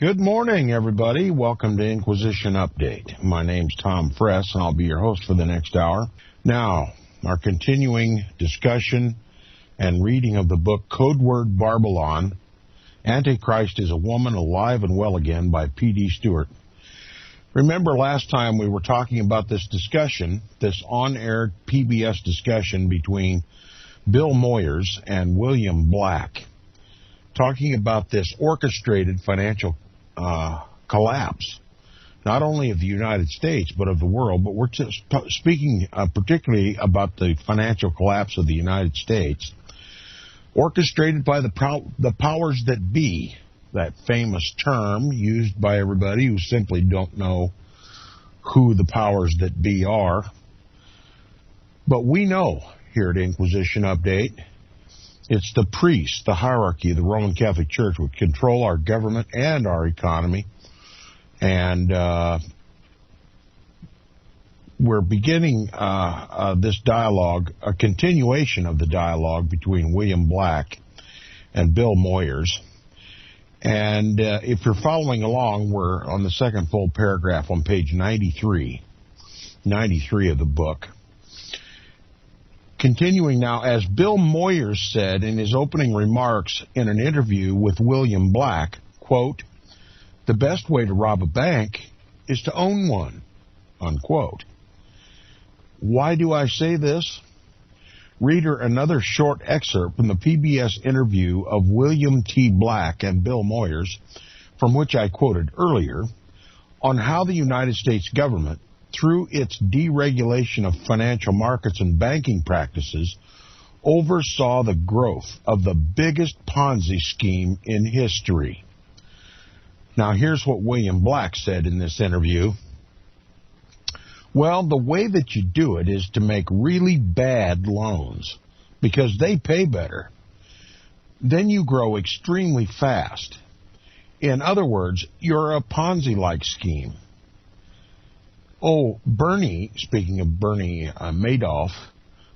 Good morning, everybody. Welcome to Inquisition Update. My name's Tom Fress, and I'll be your host for the next hour. Now, our continuing discussion and reading of the book Codeword Barbelon, Antichrist is a Woman Alive and Well Again by P.D. Stewart. Remember last time we were talking about this discussion, this on-air PBS discussion between Bill Moyers and William Black, talking about this orchestrated financial collapse, not only of the United States, but of the world. But we're speaking particularly about the financial collapse of the United States, orchestrated by the powers that be, that famous term used by everybody who simply don't know who the powers that be are. But we know here at Inquisition Update, it's the priests, the hierarchy of the Roman Catholic Church, which control our government and our economy. And we're beginning this dialogue, a continuation of the dialogue between William Black and Bill Moyers. And if you're following along, we're on the second full paragraph on page 93 of the book. Continuing now, as Bill Moyers said in his opening remarks in an interview with William Black, quote, "The best way to rob a bank is to own one," unquote. Why do I say this? Reader, another short excerpt from the PBS interview of William T. Black and Bill Moyers, from which I quoted earlier, on how the United States government, through its deregulation of financial markets and banking practices, oversaw the growth of the biggest Ponzi scheme in history. Now, here's what William Black said in this interview. Well, the way that you do it is to make really bad loans, because they pay better. Then you grow extremely fast. In other words, you're a Ponzi-like scheme. Oh, Bernie, speaking of Bernie Madoff,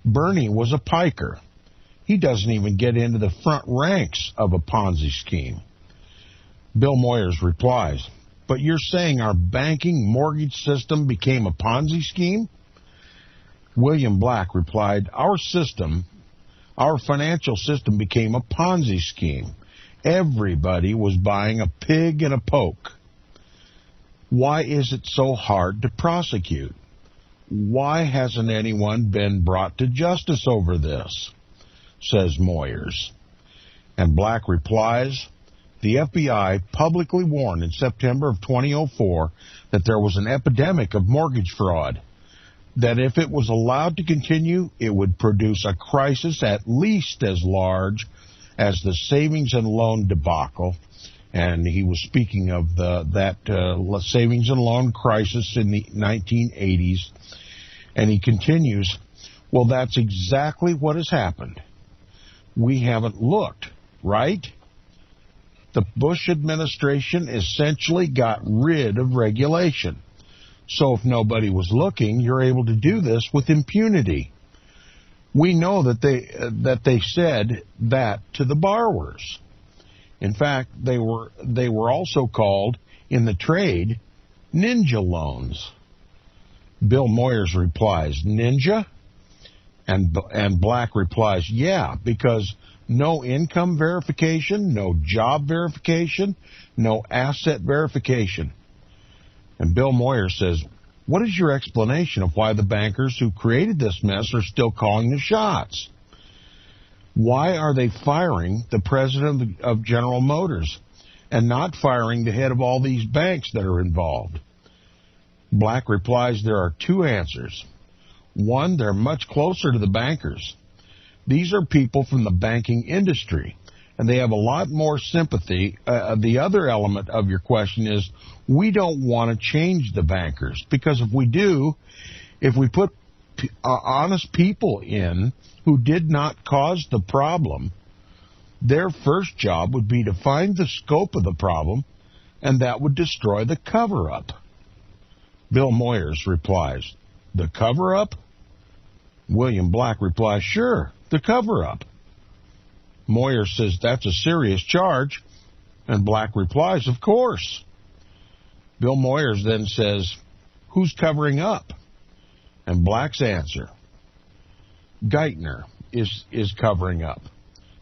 Bernie was a piker. He doesn't even get into the front ranks of a Ponzi scheme. Bill Moyers replies, but you're saying our banking mortgage system became a Ponzi scheme? William Black replied, our financial system became a Ponzi scheme. Everybody was buying a pig in a poke. Why is it so hard to prosecute? Why hasn't anyone been brought to justice over this? Says Moyers. And Black replies, the FBI publicly warned in September of 2004 that there was an epidemic of mortgage fraud, that if it was allowed to continue, it would produce a crisis at least as large as the savings and loan debacle. And he was speaking of that savings and loan crisis in the 1980s. And he continues, well, that's exactly what has happened. We haven't looked, right? The Bush administration essentially got rid of regulation. So if nobody was looking, you're able to do this with impunity. We know that they said that to the borrowers. In fact, they were also called in the trade ninja loans. Bill Moyers replies, ninja? And Black replies, yeah, because no income verification, no job verification, no asset verification. And Bill Moyers says, what is your explanation of why the bankers who created this mess are still calling the shots? Why are they firing the president of General Motors and not firing the head of all these banks that are involved? Black replies, there are two answers. One, they're much closer to the bankers. These are people from the banking industry, and they have a lot more sympathy. The other element of your question is, we don't want to change the bankers, because if we do, if we put honest people in who did not cause the problem, their first job would be to find the scope of the problem, and that would destroy the cover-up. Bill Moyers replies, the cover-up? William Black replies, sure, the cover-up. Moyers says, that's a serious charge. And Black replies, of course. Bill Moyers then says, who's covering up? And Black's answer, Geithner is covering up,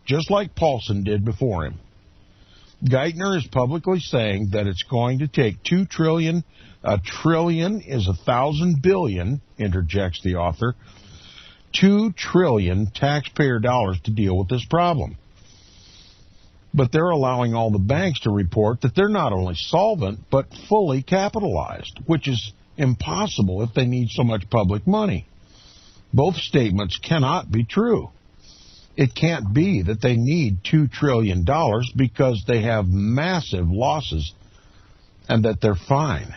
just like Paulson did before him. Geithner is publicly saying that it's going to take $2 trillion. A trillion is 1,000 billion, interjects the author. 2 trillion taxpayer dollars to deal with this problem. But they're allowing all the banks to report that they're not only solvent, but fully capitalized, which is impossible if they need so much public money. Both statements cannot be true. It can't be that they need $2 trillion because they have massive losses and that they're fine.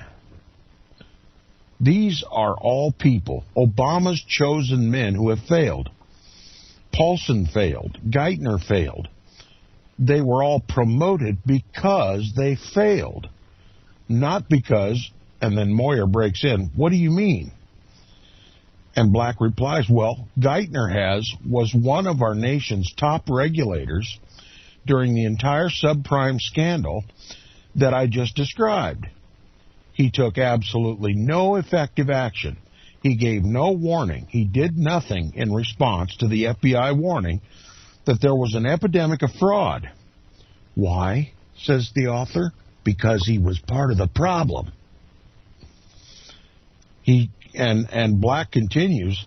These are all people, Obama's chosen men, who have failed. Paulson failed. Geithner failed. They were all promoted because they failed, not because, and then Moyer breaks in, what do you mean? And Black replies, well, Geithner was one of our nation's top regulators during the entire subprime scandal that I just described. He took absolutely no effective action. He gave no warning. He did nothing in response to the FBI warning that there was an epidemic of fraud. Why, says the author? Because he was part of the problem. And Black continues,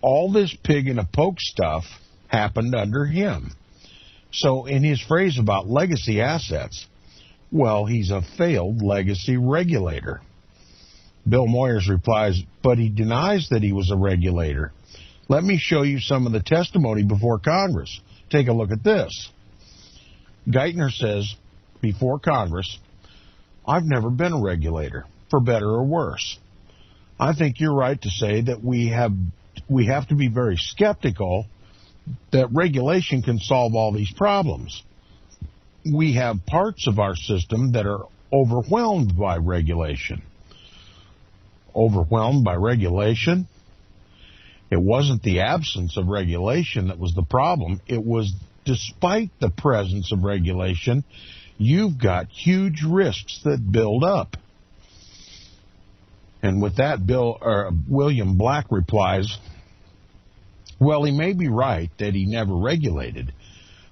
all this pig in a poke stuff happened under him. So in his phrase about legacy assets, well, he's a failed legacy regulator. Bill Moyers replies, but he denies that he was a regulator. Let me show you some of the testimony before Congress. Take a look at this. Geithner says, before Congress, I've never been a regulator, for better or worse. I think you're right to say that we have to be very skeptical that regulation can solve all these problems. We have parts of our system that are overwhelmed by regulation. Overwhelmed by regulation? It wasn't the absence of regulation that was the problem. It was despite the presence of regulation, you've got huge risks that build up. And with that, William Black replies, well, he may be right that he never regulated,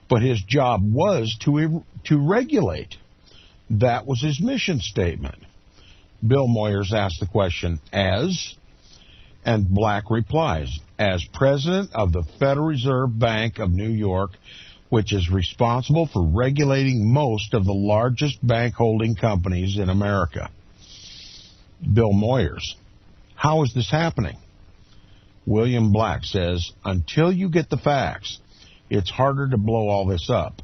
but his job was to regulate. That was his mission statement. Bill Moyers asked the question, as? And Black replies, as president of the Federal Reserve Bank of New York, which is responsible for regulating most of the largest bank holding companies in America. Bill Moyers, how is this happening? William Black says, until you get the facts, it's harder to blow all this up.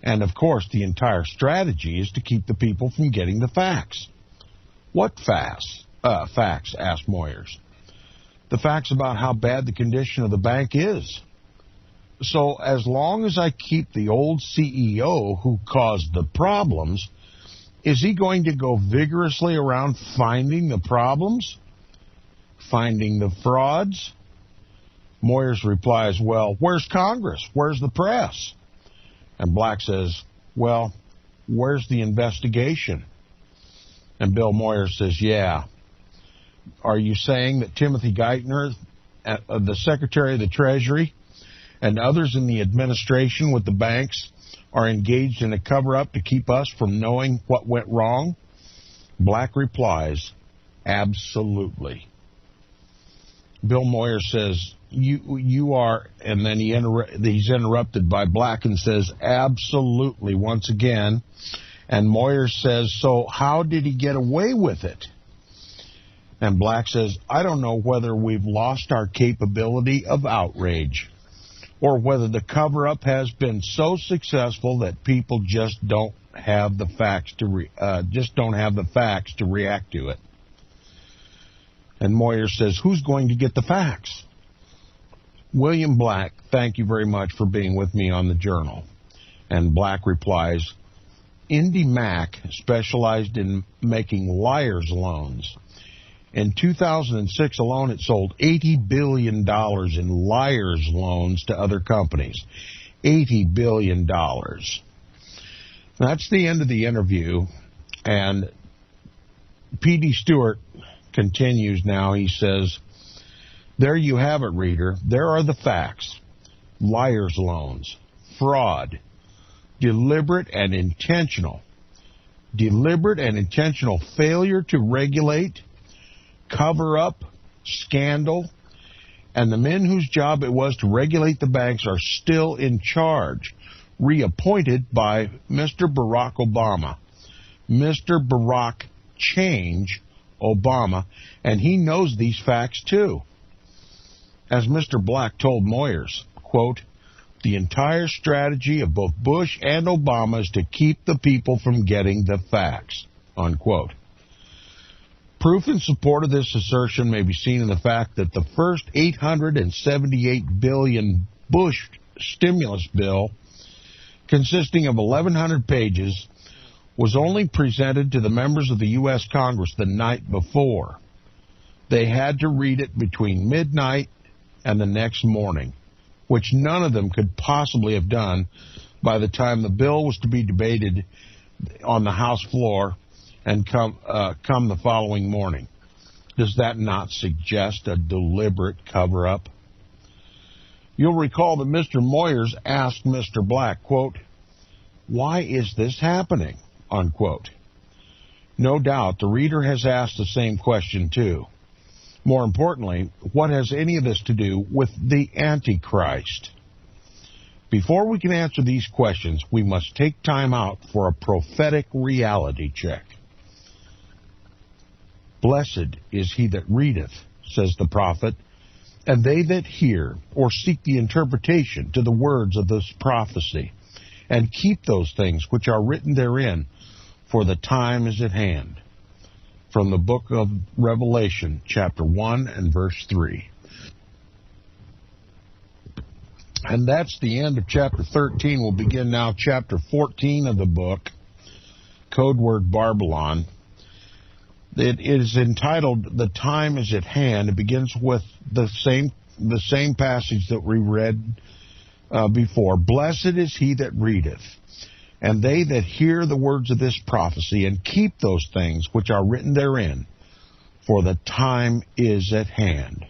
And, of course, the entire strategy is to keep the people from getting the facts. What facts? Facts, asked Moyers. The facts about how bad the condition of the bank is. So as long as I keep the old CEO who caused the problems, is he going to go vigorously around finding the problems? Finding the frauds? Moyers replies, well, where's Congress? Where's the press? And Black says, well, where's the investigation? And Bill Moyers says, yeah. Are you saying that Timothy Geithner, the Secretary of the Treasury, and others in the administration with the banks are engaged in a cover-up to keep us from knowing what went wrong? Black replies, absolutely. Bill Moyers says, you are, and then he's interrupted by Black and says, absolutely, once again. And Moyers says, so how did he get away with it? And Black says, I don't know whether we've lost our capability of outrage or whether the cover-up has been so successful that people just don't have the facts to react to it. And Moyers says, who's going to get the facts? William Black, thank you very much for being with me on the Journal. And Black replies, Indy Mac specialized in making liar's loans. In 2006 alone, it sold $80 billion in liar's loans to other companies. $80 billion. That's the end of the interview, and P.D. Stewart continues now. He says, there you have it, reader. There are the facts. Liar's loans, fraud, deliberate and intentional failure to regulate, cover up, scandal, and the men whose job it was to regulate the banks are still in charge, reappointed by Mr. Barack Obama. Mr. Barack Change Obama, and he knows these facts too. As Mr. Black told Moyers, quote, the entire strategy of both Bush and Obama is to keep the people from getting the facts, unquote. Proof in support of this assertion may be seen in the fact that the first $878 billion Bush stimulus bill, consisting of 1,100 pages, was only presented to the members of the U.S. Congress the night before. They had to read it between midnight and the next morning, which none of them could possibly have done by the time the bill was to be debated on the House floor and come the following morning. Does that not suggest a deliberate cover-up? You'll recall that Mr. Moyers asked Mr. Black, quote, why is this happening, unquote. No doubt the reader has asked the same question too. More importantly, what has any of this to do with the Antichrist? Before we can answer these questions, we must take time out for a prophetic reality check. Blessed is he that readeth, says the prophet, and they that hear or seek the interpretation to the words of this prophecy, and keep those things which are written therein, for the time is at hand. From the book of Revelation, chapter 1 and verse 3. And that's the end of chapter 13. We'll begin now chapter 14 of the book, Codeword Barbelon. It is entitled, The Time is at Hand. It begins with the same passage that we read before. Blessed is he that readeth, and they that hear the words of this prophecy, and keep those things which are written therein, for the time is at hand.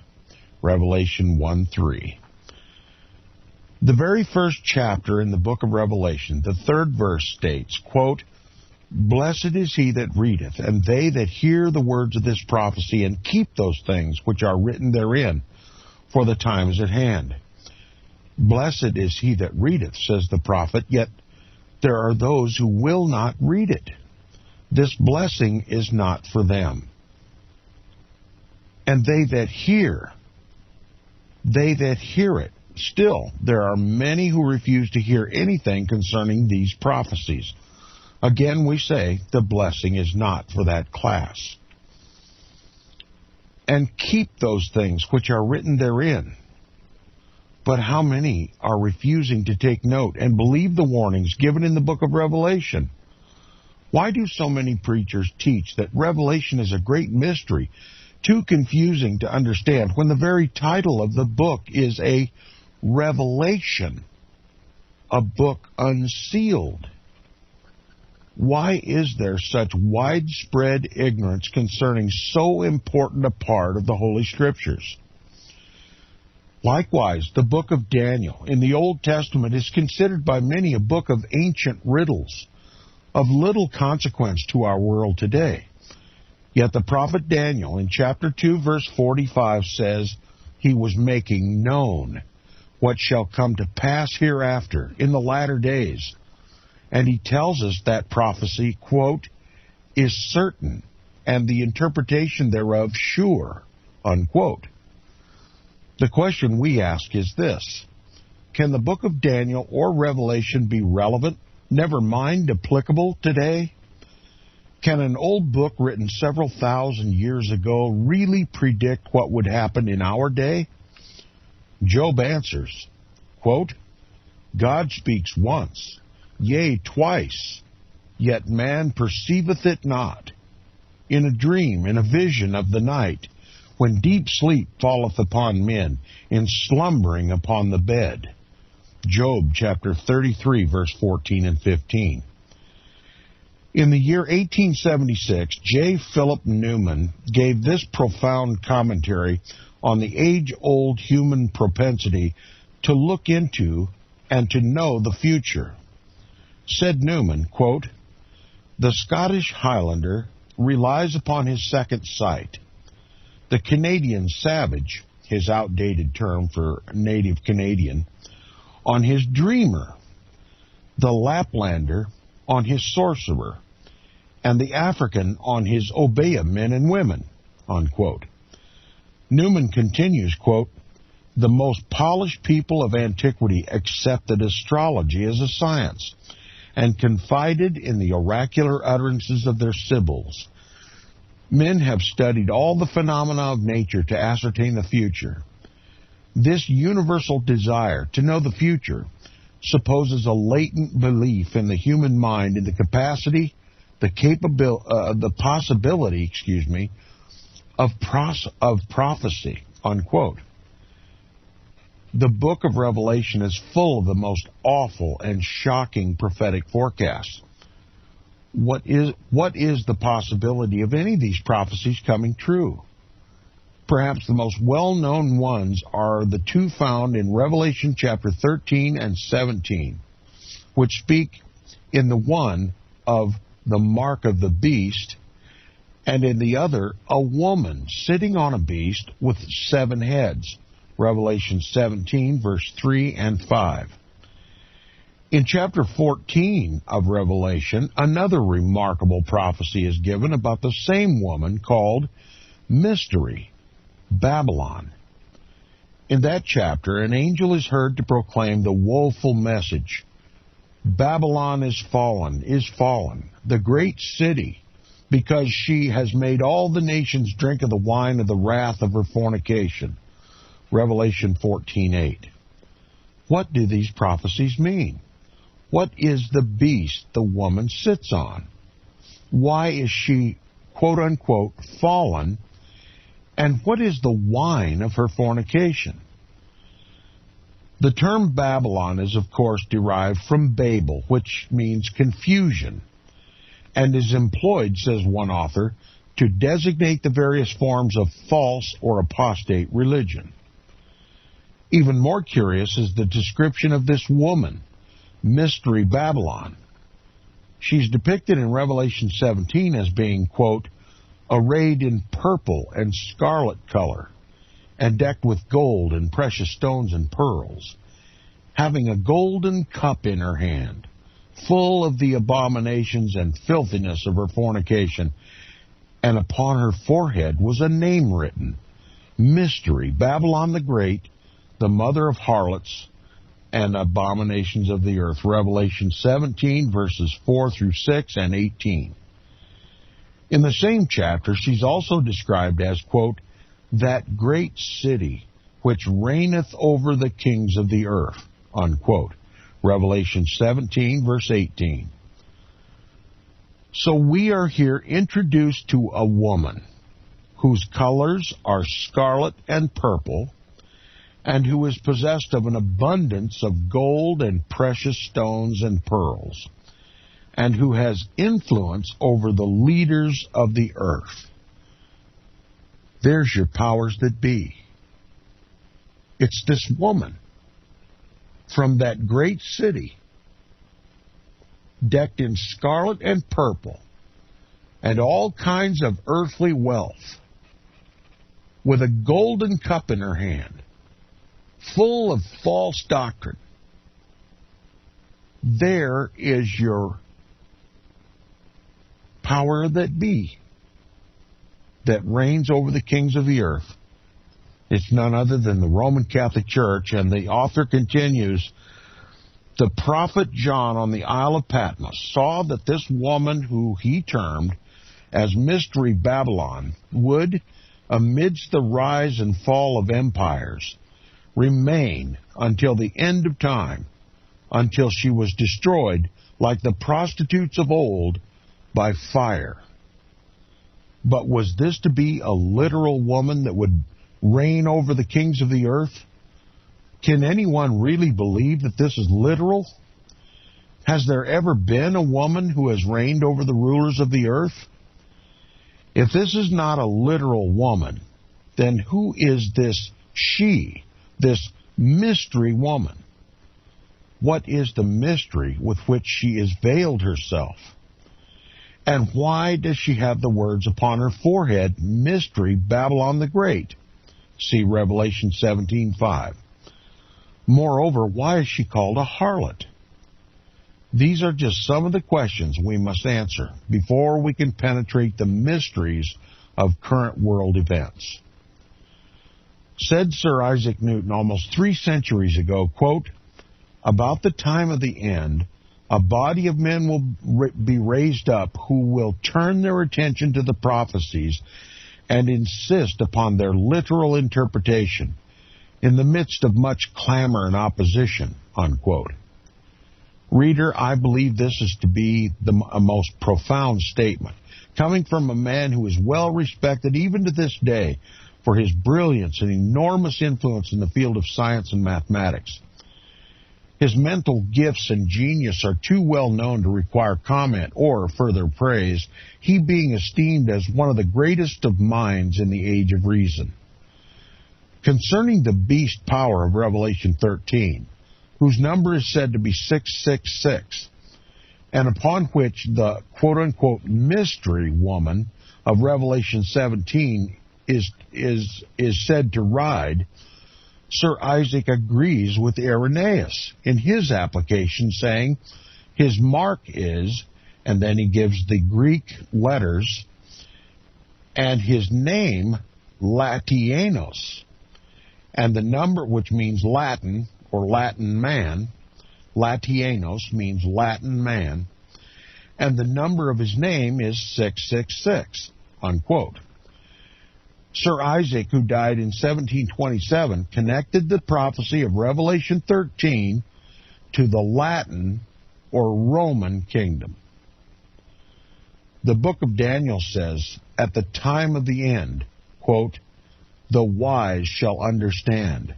Revelation 1:3. The very first chapter in the book of Revelation, the third verse states, quote, Blessed is he that readeth, and they that hear the words of this prophecy, and keep those things which are written therein, for the time is at hand. Blessed is he that readeth, says the prophet, yet there are those who will not read it. This blessing is not for them. And they that hear it. Still, there are many who refuse to hear anything concerning these prophecies. Again, we say the blessing is not for that class. And keep those things which are written therein. But how many are refusing to take note and believe the warnings given in the book of Revelation? Why do so many preachers teach that Revelation is a great mystery, too confusing to understand, when the very title of the book is a revelation, a book unsealed? Why is there such widespread ignorance concerning so important a part of the Holy Scriptures? Likewise, the book of Daniel in the Old Testament is considered by many a book of ancient riddles, of little consequence to our world today. Yet the prophet Daniel in chapter 2, verse 45 says he was making known what shall come to pass hereafter in the latter days. And he tells us that prophecy, quote, is certain, and the interpretation thereof sure, unquote. The question we ask is this: can the book of Daniel or Revelation be relevant, never mind applicable today? Can an old book written several thousand years ago really predict what would happen in our day? Job answers, quote, God speaks once, yea, twice, yet man perceiveth it not. In a dream, in a vision of the night, when deep sleep falleth upon men, in slumbering upon the bed. Job chapter 33, verse 14 and 15. In the year 1876, J. Philip Newman gave this profound commentary on the age-old human propensity to look into and to know the future. Said Newman, quote, "The Scottish Highlander relies upon his second sight. The Canadian savage," his outdated term for native Canadian, "on his dreamer. The Laplander on his sorcerer, and the African on his obeah men and women," unquote. Newman continues, quote, "The most polished people of antiquity accepted astrology as a science and confided in the oracular utterances of their sibyls. Men have studied all the phenomena of nature to ascertain the future. This universal desire to know the future supposes a latent belief in the human mind in the capacity, the possibility, of prophecy," unquote. The book of Revelation is full of the most awful and shocking prophetic forecasts. What is the possibility of any of these prophecies coming true? Perhaps the most well-known ones are the two found in Revelation chapter 13 and 17, which speak in the one of the mark of the beast, and in the other, a woman sitting on a beast with 7 heads. Revelation 17, verse 3 and 5. In chapter 14 of Revelation, another remarkable prophecy is given about the same woman called Mystery Babylon. In that chapter, an angel is heard to proclaim the woeful message: "Babylon is fallen, the great city, because she has made all the nations drink of the wine of the wrath of her fornication." Revelation 14:8. What do these prophecies mean? What is the beast the woman sits on? Why is she, quote-unquote, fallen? And what is the wine of her fornication? The term Babylon is, of course, derived from Babel, which means confusion, and is employed, says one author, to designate the various forms of false or apostate religion. Even more curious is the description of this woman, Mystery Babylon. She's depicted in Revelation 17 as being, quote, "arrayed in purple and scarlet color, and decked with gold and precious stones and pearls, having a golden cup in her hand, full of the abominations and filthiness of her fornication, and upon her forehead was a name written, Mystery, Babylon the Great, the mother of harlots and abominations of the earth." Revelation 17, verses 4 through 6 and 18. In the same chapter, she's also described as, quote, "that great city which reigneth over the kings of the earth," unquote. Revelation 17, verse 18. So we are here introduced to a woman whose colors are scarlet and purple, and who is possessed of an abundance of gold and precious stones and pearls, and who has influence over the leaders of the earth. There's your powers that be. It's this woman from that great city, decked in scarlet and purple, and all kinds of earthly wealth, with a golden cup in her hand, full of false doctrine. There is your power that be, that reigns over the kings of the earth. It's none other than the Roman Catholic Church, and the author continues, "The prophet John on the Isle of Patmos saw that this woman, who he termed as Mystery Babylon, would, amidst the rise and fall of empires, remain until the end of time, until she was destroyed like the prostitutes of old by fire." But was this to be a literal woman that would reign over the kings of the earth? Can anyone really believe that this is literal? Has there ever been a woman who has reigned over the rulers of the earth? If this is not a literal woman, then who is this she, this mystery woman? What is the mystery with which she has veiled herself? And why does she have the words upon her forehead, Mystery Babylon the Great? See Revelation 17:5. Moreover, why is she called a harlot? These are just some of the questions we must answer before we can penetrate the mysteries of current world events. Said Sir Isaac Newton almost 3 centuries ago, quote, "About the time of the end, a body of men will be raised up who will turn their attention to the prophecies and insist upon their literal interpretation in the midst of much clamor and opposition," unquote. Reader, I believe this is to be a most profound statement, coming from a man who is well respected even to this day for his brilliance and enormous influence in the field of science and mathematics. His mental gifts and genius are too well known to require comment or further praise, he being esteemed as one of the greatest of minds in the age of reason. Concerning the beast power of Revelation 13, whose number is said to be 666, and upon which the quote-unquote mystery woman of Revelation 17 is said to ride, Sir Isaac agrees with Irenaeus in his application, saying his mark is, and then he gives the Greek letters, and his name, Latianos, and the number, which means Latin, or Latin man, Latianos means Latin man, and the number of his name is 666, unquote. Sir Isaac, who died in 1727, connected the prophecy of Revelation 13 to the Latin or Roman kingdom. The book of Daniel says, at the time of the end, quote, "The wise shall understand,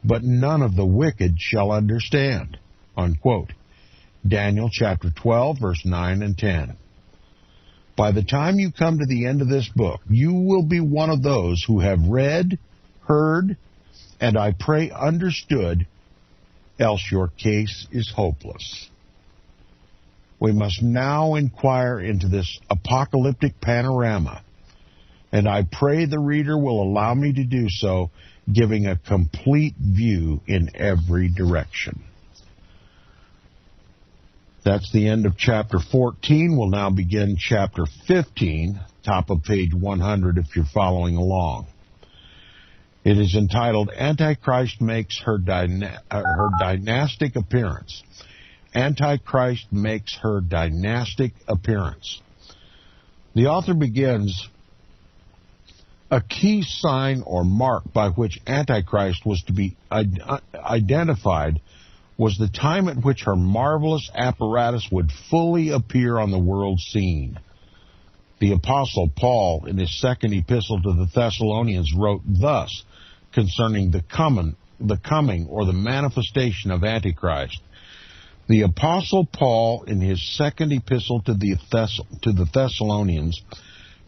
but none of the wicked shall understand," unquote. Daniel chapter 12, verse 9 and 10. By the time you come to the end of this book, you will be one of those who have read, heard, and I pray understood, else your case is hopeless. We must now inquire into this apocalyptic panorama, and I pray the reader will allow me to do so, giving a complete view in every direction. That's the end of chapter 14. We'll now begin chapter 15, top of page 100 if you're following along. It is entitled, Antichrist Makes Her Dynastic Appearance. Antichrist Makes Her Dynastic Appearance. The author begins, a key sign or mark by which Antichrist was to be identified was the time at which her marvelous apparatus would fully appear on the world scene. The Apostle Paul, in his second epistle to the Thessalonians, wrote thus concerning the coming or the manifestation of Antichrist. The Apostle Paul, in his second epistle to the Thessalonians,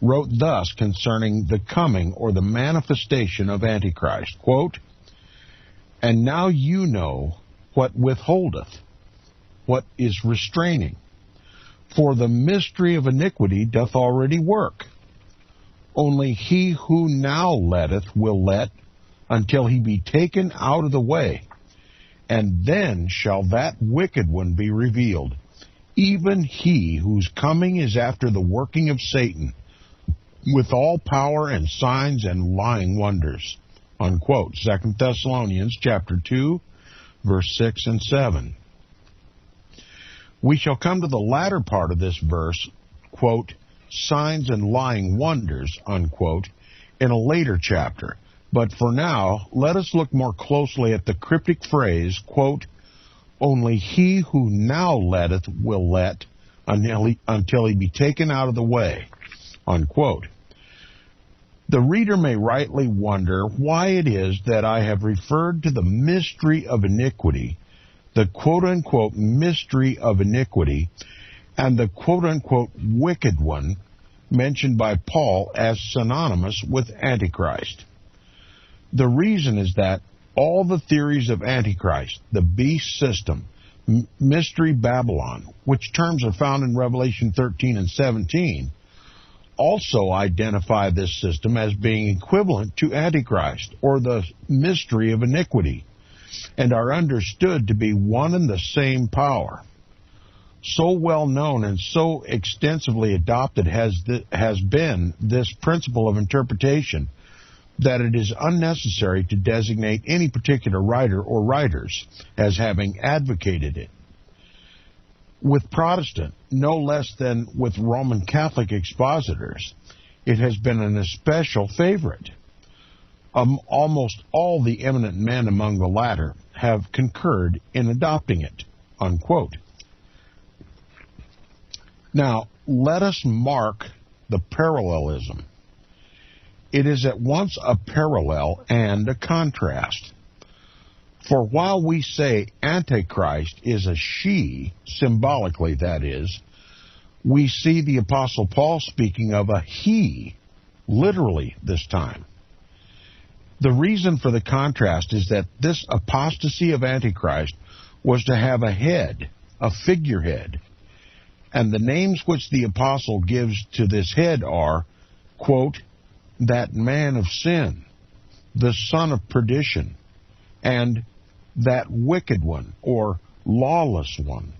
wrote thus concerning the coming or the manifestation of Antichrist, quote, "And now you know what withholdeth, what is restraining. For the mystery of iniquity doth already work. Only he who now letteth will let until he be taken out of the way. And then shall that wicked one be revealed, even he whose coming is after the working of Satan, with all power and signs and lying wonders." Unquote. 2 Thessalonians chapter 2, verse 6 and 7. We shall come to the latter part of this verse, quote, "signs and lying wonders," unquote, in a later chapter. But for now, let us look more closely at the cryptic phrase, quote, "only he who now letteth will let until he be taken out of the way," unquote. The reader may rightly wonder why it is that I have referred to the mystery of iniquity the quote-unquote mystery of iniquity, and the quote-unquote wicked one mentioned by Paul as synonymous with Antichrist. The reason is that all the theories of Antichrist, the beast system, mystery Babylon, which terms are found in Revelation 13 and 17, also identify this system as being equivalent to Antichrist, or the mystery of iniquity, and are understood to be one and the same power. So well known and so extensively adopted has been this principle of interpretation that it is unnecessary to designate any particular writer or writers as having advocated it. With Protestant, no less than with Roman Catholic expositors, it has been an especial favorite. Almost all the eminent men among the latter have concurred in adopting it, unquote. Now, let us mark the parallelism. It is at once a parallel and a contrast. For while we say Antichrist is a she, symbolically that is, we see the Apostle Paul speaking of a he, literally this time. The reason for the contrast is that this apostasy of Antichrist was to have a head, a figurehead, and the names which the apostle gives to this head are, quote, that man of sin, the son of perdition, and that wicked one, or lawless one.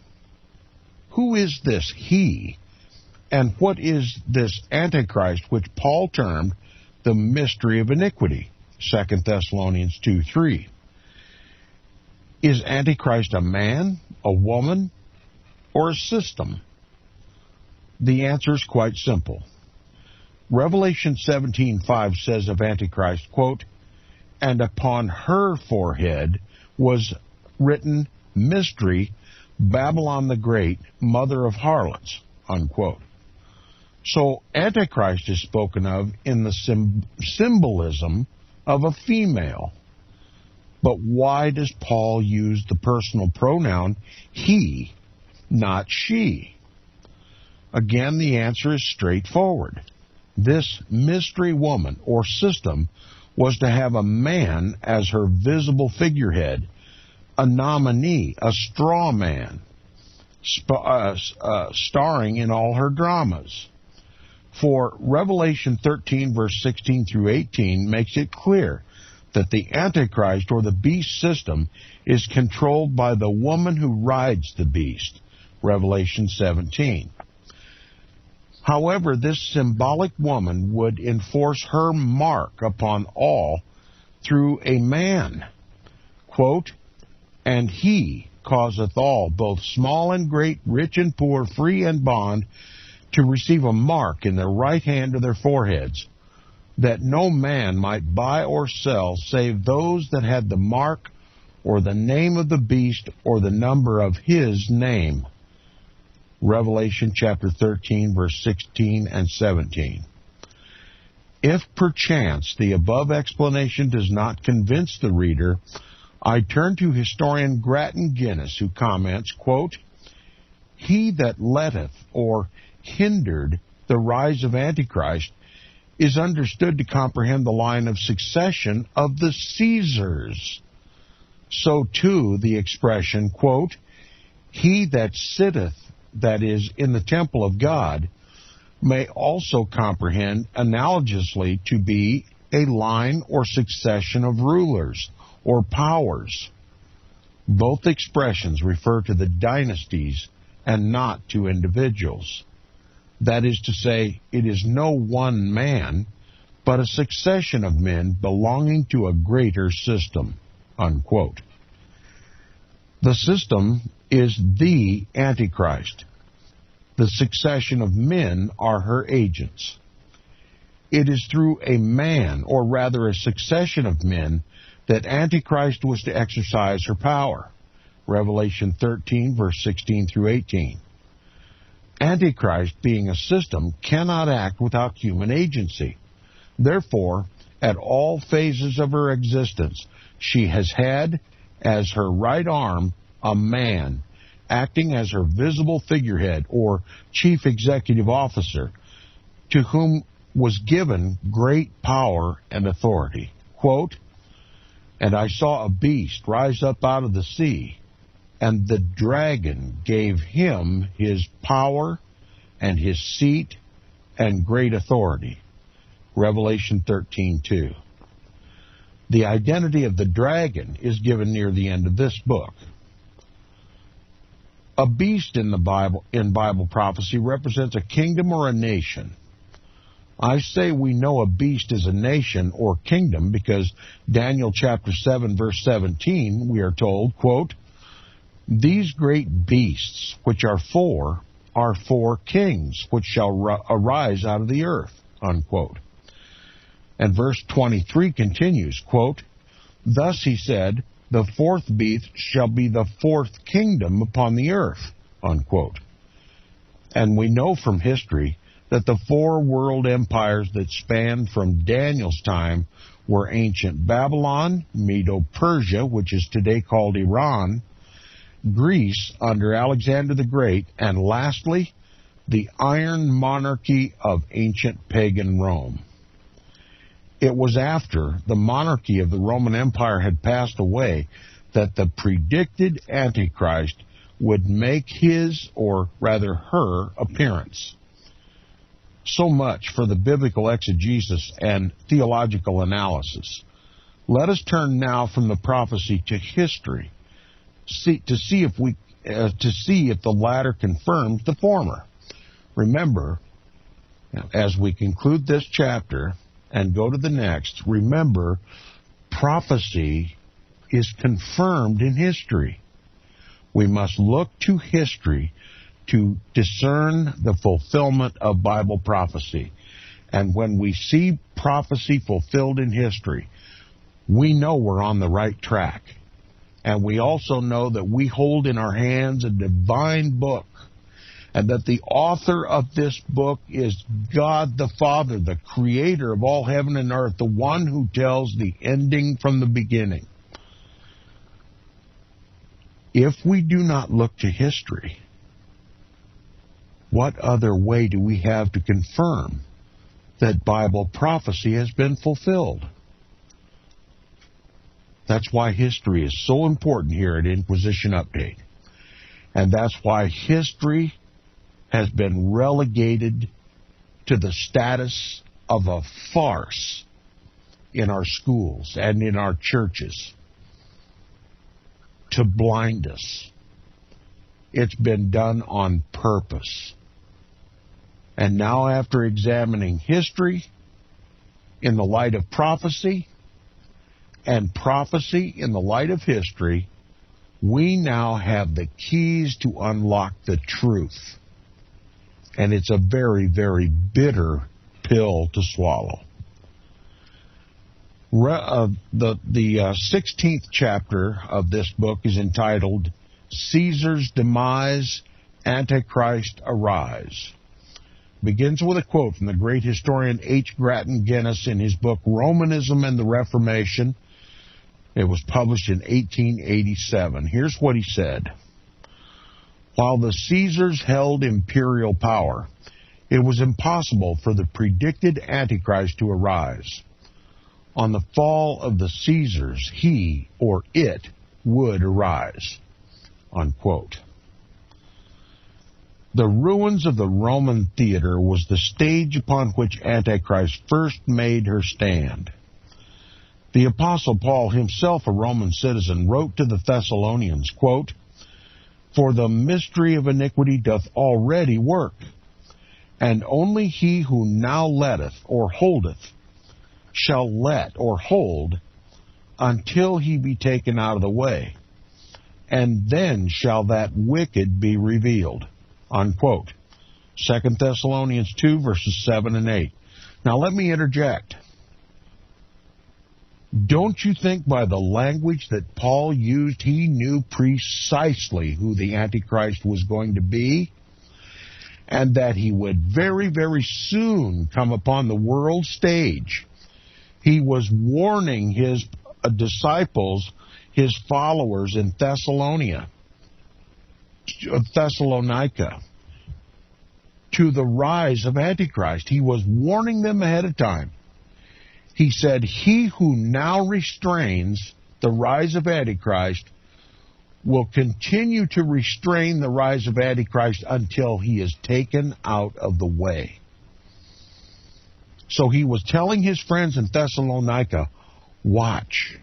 Who is this he, and what is this Antichrist which Paul termed the mystery of iniquity? 2 Thessalonians 2:3. Is Antichrist a man, a woman, or a system? The answer is quite simple. Revelation 17:5 says of Antichrist, quote, and upon her forehead was written mystery, Babylon the Great, mother of harlots, unquote. So Antichrist is spoken of in the symbolism of a female. But why does Paul use the personal pronoun he, not she? Again, the answer is straightforward. This mystery woman, or system, was to have a man as her visible figurehead, a nominee, a straw man, starring in all her dramas. For Revelation 13, verse 16 through 18 makes it clear that the Antichrist, or the beast system, is controlled by the woman who rides the beast, Revelation 17. However, this symbolic woman would enforce her mark upon all through a man. Quote, and he causeth all, both small and great, rich and poor, free and bond, to receive a mark in their right hand or their foreheads, that no man might buy or sell save those that had the mark or the name of the beast or the number of his name. Revelation chapter 13, verse 16 and 17. If perchance the above explanation does not convince the reader, I turn to historian Grattan Guinness, who comments, quote, he that letteth or hindered the rise of Antichrist is understood to comprehend the line of succession of the Caesars. So too the expression, quote, he that sitteth, that is, in the temple of God, may also comprehend analogously to be a line or succession of rulers or powers. Both expressions refer to the dynasties and not to individuals. That is to say, it is no one man, but a succession of men belonging to a greater system, unquote. The system is the Antichrist. The succession of men are her agents. It is through a man, or rather a succession of men, that Antichrist was to exercise her power. Revelation 13, verse 16 through 18. Antichrist, being a system, cannot act without human agency. Therefore, at all phases of her existence, she has had as her right arm a man, acting as her visible figurehead or chief executive officer, to whom was given great power and authority. Quote, "And I saw a beast rise up out of the sea, and the dragon gave him his power and his seat and great authority." Revelation 13:2. The identity of the dragon is given near the end of this book. A beast in Bible prophecy represents a kingdom or a nation. I say we know a beast is a nation or kingdom because Daniel chapter 7, verse 17, we are told, quote, "These great beasts which are four kings which shall arise out of the earth," unquote. And verse 23 continues, quote, "Thus he said, the fourth beast shall be the fourth kingdom upon the earth," unquote. And we know from history that the four world empires that spanned from Daniel's time were ancient Babylon, Medo-Persia, which is today called Iran, Greece under Alexander the Great, and lastly, the iron monarchy of ancient pagan Rome. It was after the monarchy of the Roman Empire had passed away that the predicted Antichrist would make his, or rather her, appearance. So much for the biblical exegesis and theological analysis. Let us turn now from the prophecy to history, to see if the latter confirms the former. Remember, as we conclude this chapter and go to the next, remember, prophecy is confirmed in history. We must look to history to discern the fulfillment of Bible prophecy. And when we see prophecy fulfilled in history, we know we're on the right track. And we also know that we hold in our hands a divine book, and that the author of this book is God the Father, the creator of all heaven and earth, the one who tells the ending from the beginning. If we do not look to history, what other way do we have to confirm that Bible prophecy has been fulfilled? That's why history is so important here at Inquisition Update. And that's why history has been relegated to the status of a farce in our schools and in our churches to blind us. It's been done on purpose. And now, after examining history in the light of prophecy and prophecy in the light of history, we now have the keys to unlock the truth. And it's a very, very bitter pill to swallow. The 16th chapter of this book is entitled Caesar's Demise, Antichrist Arise. Begins with a quote from the great historian H. Grattan Guinness in his book Romanism and the Reformation. It was published in 1887. Here's what he said. While the Caesars held imperial power, it was impossible for the predicted Antichrist to arise. On the fall of the Caesars, he, or it, would arise. Unquote. The ruins of the Roman theater was the stage upon which Antichrist first made her stand. The Apostle Paul, himself a Roman citizen, wrote to the Thessalonians, quote, "For the mystery of iniquity doth already work, and only he who now letteth or holdeth shall let or hold until he be taken out of the way, and then shall that wicked be revealed." Unquote. 2 Thessalonians 2, verses 7 and 8. Now let me interject. Don't you think by the language that Paul used, he knew precisely who the Antichrist was going to be, and that he would very, very soon come upon the world stage? He was warning his disciples, his followers in Thessalonica, Thessalonica to the rise of Antichrist. He was warning them ahead of time. He said, he who now restrains the rise of Antichrist will continue to restrain the rise of Antichrist until he is taken out of the way. So he was telling his friends in Thessalonica, watch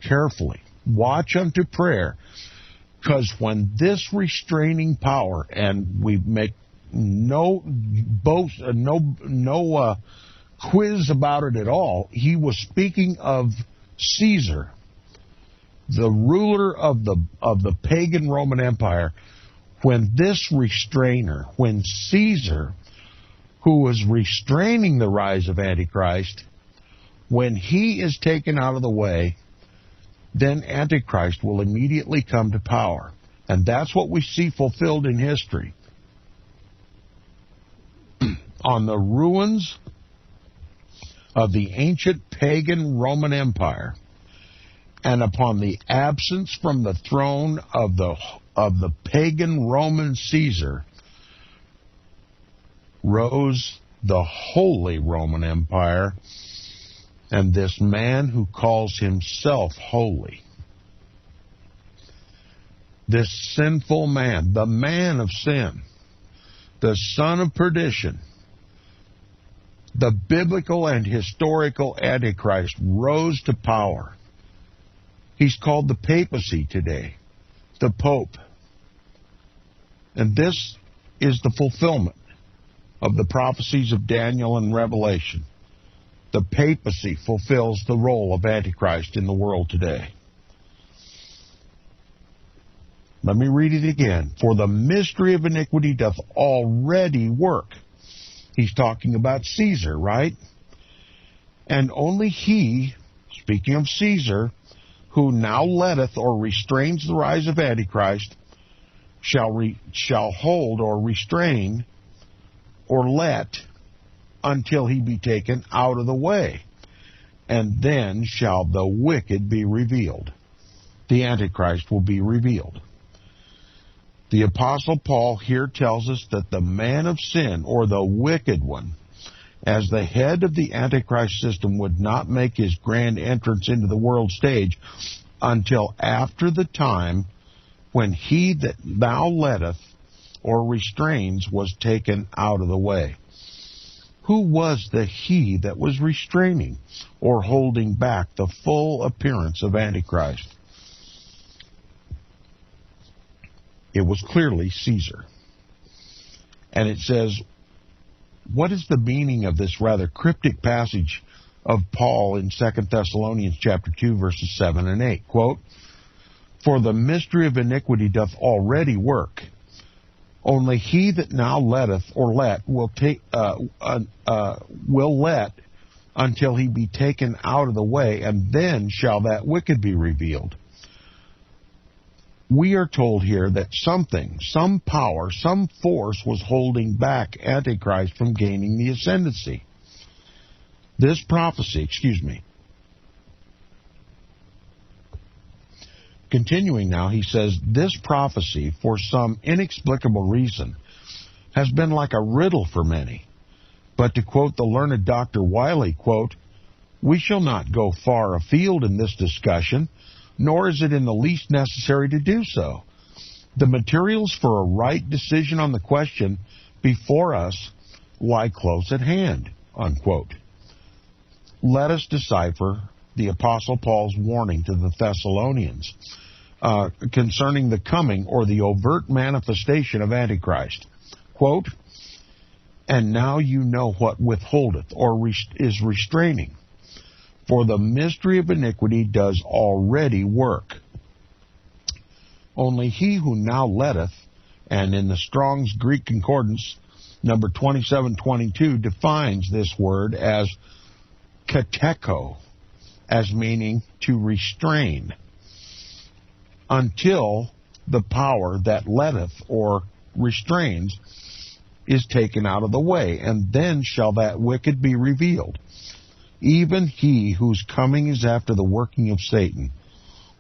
carefully, watch unto prayer, because when this restraining power, and we make no quiz about it at all, he was speaking of Caesar, the ruler of the pagan Roman Empire. When this restrainer, when Caesar, who was restraining the rise of Antichrist, when he is taken out of the way, then Antichrist will immediately come to power. And that's what we see fulfilled in history. On the ruins of the ancient pagan Roman Empire, and upon the absence from the throne of the pagan Roman Caesar, rose the Holy Roman Empire, and this man who calls himself holy. This sinful man, the man of sin, the son of perdition, the biblical and historical Antichrist, rose to power. He's called the Papacy today, the Pope. And this is the fulfillment of the prophecies of Daniel and Revelation. The Papacy fulfills the role of Antichrist in the world today. Let me read it again. For the mystery of iniquity doth already work. He's talking about Caesar, right? And only he, speaking of Caesar, who now letteth or restrains the rise of Antichrist, shall hold or restrain or let until he be taken out of the way. And then shall the wicked be revealed. The Antichrist will be revealed. The Apostle Paul here tells us that the man of sin, or the wicked one, as the head of the Antichrist system, would not make his grand entrance into the world stage until after the time when he that thou letteth or restrains was taken out of the way. Who was the he that was restraining or holding back the full appearance of Antichrist? It was clearly Caesar. And it says, what is the meaning of this rather cryptic passage of Paul in 2 Thessalonians chapter 2, verses 7 and 8? Quote, for the mystery of iniquity doth already work. Only he that now letteth or let will let until he be taken out of the way, and then shall that wicked be revealed. We are told here that something, some power, some force was holding back Antichrist from gaining the ascendancy. This prophecy, Continuing now, he says, this prophecy, for some inexplicable reason, has been like a riddle for many. But to quote the learned Dr. Wiley, quote, we shall not go far afield in this discussion, nor is it in the least necessary to do so. The materials for a right decision on the question before us lie close at hand, unquote. Let us decipher the Apostle Paul's warning to the Thessalonians concerning the coming or the overt manifestation of Antichrist. Quote, and now you know what withholdeth or is restraining. For the mystery of iniquity does already work. Only he who now letteth, and in the Strong's Greek Concordance, number 2722, defines this word as kateko, as meaning to restrain, until the power that letteth or restrains is taken out of the way, and then shall that wicked be revealed. Even he whose coming is after the working of Satan,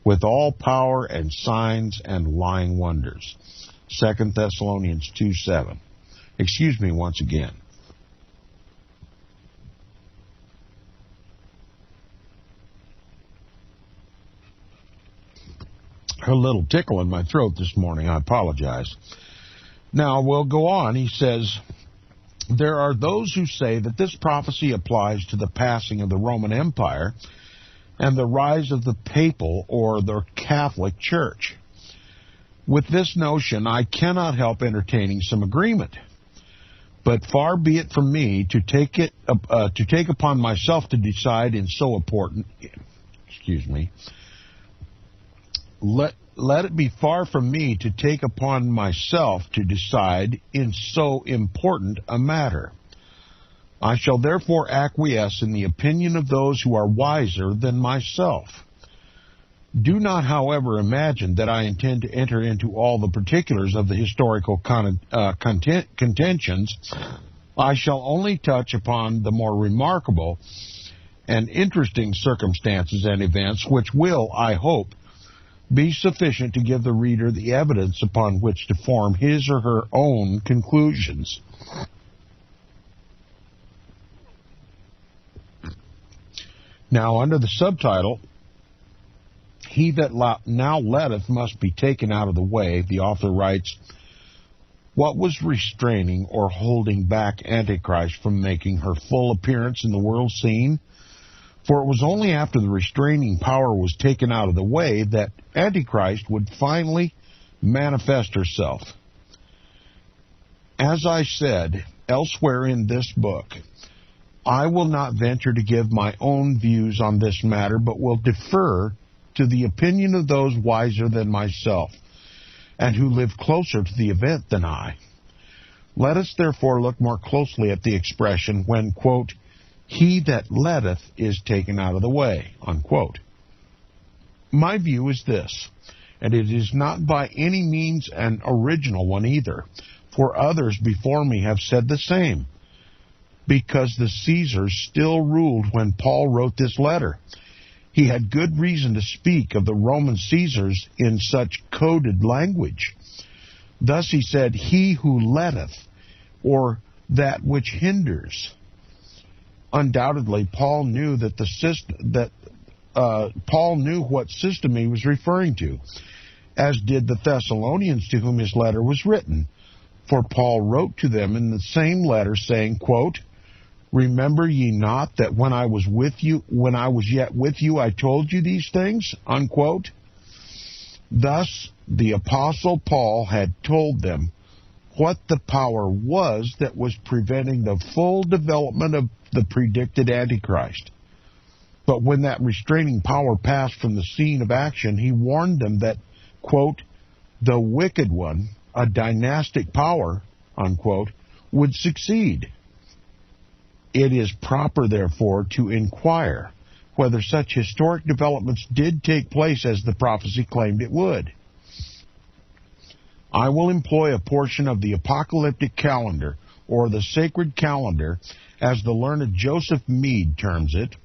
with all power and signs and lying wonders. 2 Thessalonians 2:7. Excuse me once again. A little tickle in my throat this morning. I apologize. Now, we'll go on. He says, there are those who say that this prophecy applies to the passing of the Roman Empire and the rise of the papal or the Catholic Church. With this notion, I cannot help entertaining some agreement. But far be it from me to take upon myself to decide in so important, let it be far from me to take upon myself to decide in so important a matter. I shall therefore acquiesce in the opinion of those who are wiser than myself. Do not, however, imagine that I intend to enter into all the particulars of the historical contentions. I shall only touch upon the more remarkable and interesting circumstances and events which will, I hope, be sufficient to give the reader the evidence upon which to form his or her own conclusions. Now, under the subtitle, He That Now Letteth Must Be Taken Out of the Way, the author writes, what was restraining or holding back Antichrist from making her full appearance in the world scene? For it was only after the restraining power was taken out of the way that Antichrist would finally manifest herself. As I said elsewhere in this book, I will not venture to give my own views on this matter, but will defer to the opinion of those wiser than myself, and who live closer to the event than I. Let us therefore look more closely at the expression when, quote, he that letteth is taken out of the way, unquote. My view is this, and it is not by any means an original one either, for others before me have said the same, because the Caesars still ruled when Paul wrote this letter. He had good reason to speak of the Roman Caesars in such coded language. Thus he said, he who letteth, or that which hinders. Undoubtedly, Paul knew Paul knew what system he was referring to, as did the Thessalonians to whom his letter was written. For Paul wrote to them in the same letter, saying, quote, remember ye not that when I was yet with you, I told you these things, unquote. Thus, the Apostle Paul had told them what the power was that was preventing the full development of the predicted Antichrist. But when that restraining power passed from the scene of action, he warned them that, quote, the wicked one, a dynastic power, unquote, would succeed. It is proper, therefore, to inquire whether such historic developments did take place as the prophecy claimed it would. I will employ a portion of the apocalyptic calendar, or the sacred calendar, as the learned Joseph Mead terms it,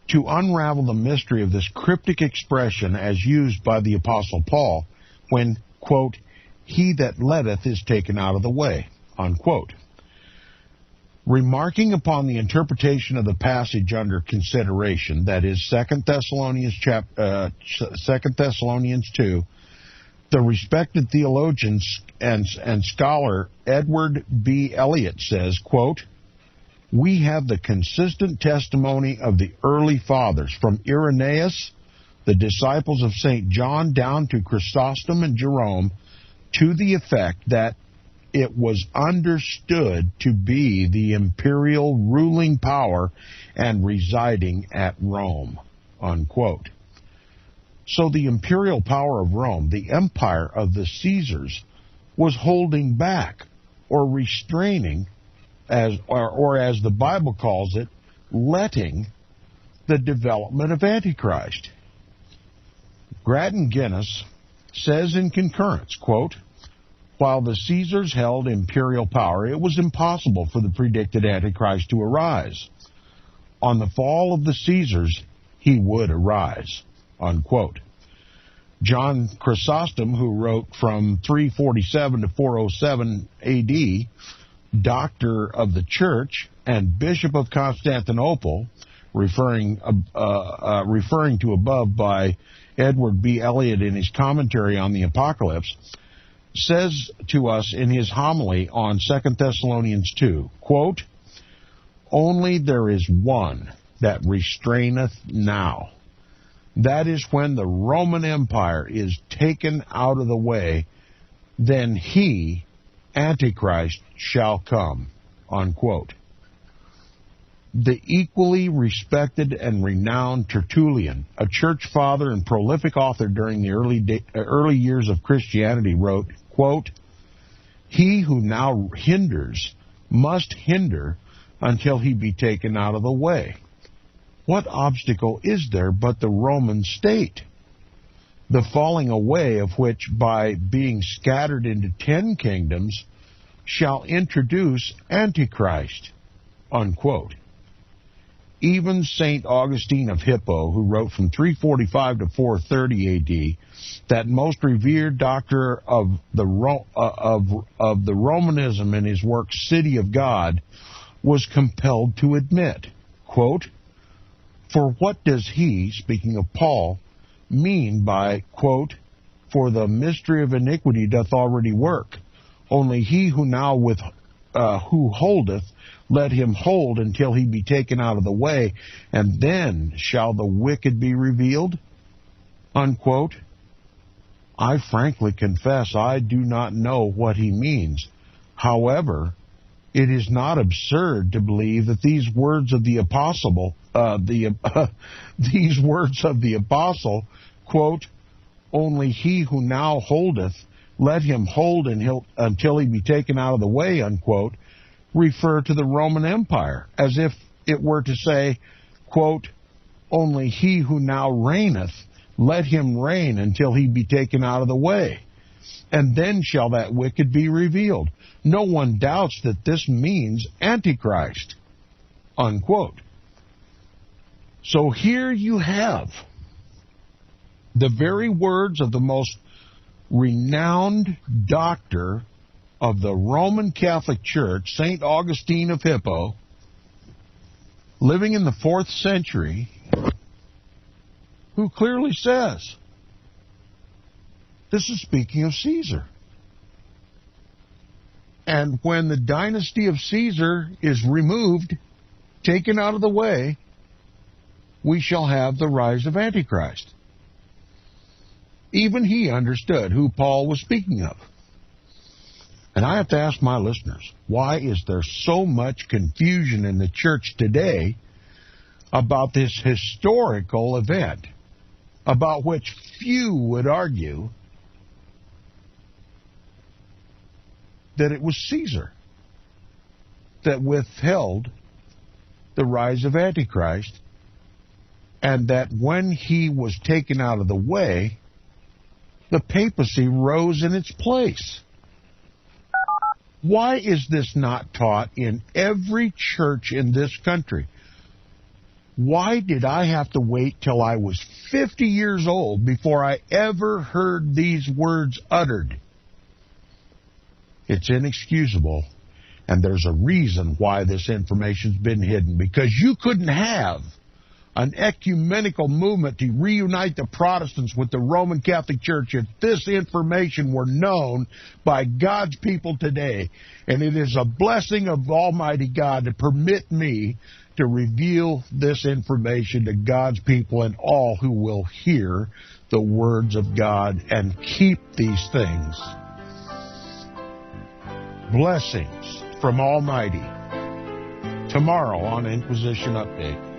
to unravel the mystery of this cryptic expression as used by the Apostle Paul when, quote, he that letteth is taken out of the way, unquote. Remarking upon the interpretation of the passage under consideration, that is 2 Thessalonians 2, the respected theologian and scholar Edward B. Elliott says, quote, we have the consistent testimony of the early fathers, from Irenaeus, the disciples of St. John, down to Chrysostom and Jerome, to the effect that it was understood to be the imperial ruling power and residing at Rome, unquote. So the imperial power of Rome, the empire of the Caesars, was holding back or restraining, or as the Bible calls it, letting the development of Antichrist. Grattan Guinness says in concurrence, quote, while the Caesars held imperial power, it was impossible for the predicted Antichrist to arise. On the fall of the Caesars, he would arise, unquote. John Chrysostom, who wrote from 347 to 407 A.D., doctor of the church and bishop of Constantinople, referring to above by Edward B. Elliot in his commentary on the Apocalypse, says to us in his homily on 2 Thessalonians 2, quote, "Only there is one that restraineth now. That is when the Roman Empire is taken out of the way, then he, Antichrist, shall come," unquote. The equally respected and renowned Tertullian, a church father and prolific author during the early years of Christianity, wrote, quote, "He who now hinders must hinder until he be taken out of the way. What obstacle is there but the Roman state, the falling away of which by being scattered into 10 kingdoms shall introduce Antichrist," unquote. Even St. Augustine of Hippo, who wrote from 345 to 430 A.D., that most revered doctor of the Romanism in his work City of God, was compelled to admit, quote, "For what does he," speaking of Paul, "mean by, quote, for the mystery of iniquity doth already work? Only he who now who holdeth, let him hold until he be taken out of the way, and then shall the wicked be revealed," unquote. I frankly confess I do not know what he means. However, it is not absurd to believe that these words of the apostle, quote, "Only he who now holdeth, let him hold until he be taken out of the way," unquote, refer to the Roman Empire, as if it were to say, quote, "Only he who now reigneth, let him reign until he be taken out of the way, and then shall that wicked be revealed. No one doubts that this means Antichrist," unquote. So here you have the very words of the most renowned doctor of the Roman Catholic Church, St. Augustine of Hippo, living in the 4th century, who clearly says, this is speaking of Caesar. And when the dynasty of Caesar is removed, taken out of the way, we shall have the rise of Antichrist. Even he understood who Paul was speaking of. And I have to ask my listeners, why is there so much confusion in the church today about this historical event, about which few would argue that it was Caesar that withheld the rise of Antichrist, and that when he was taken out of the way, the papacy rose in its place? Why is this not taught in every church in this country? Why did I have to wait till I was 50 years old before I ever heard these words uttered? It's inexcusable, and there's a reason why this information's been hidden, because you couldn't have an ecumenical movement to reunite the Protestants with the Roman Catholic Church if this information were known by God's people today. And it is a blessing of Almighty God to permit me to reveal this information to God's people and all who will hear the words of God and keep these things. Blessings from Almighty. Tomorrow on Inquisition Update.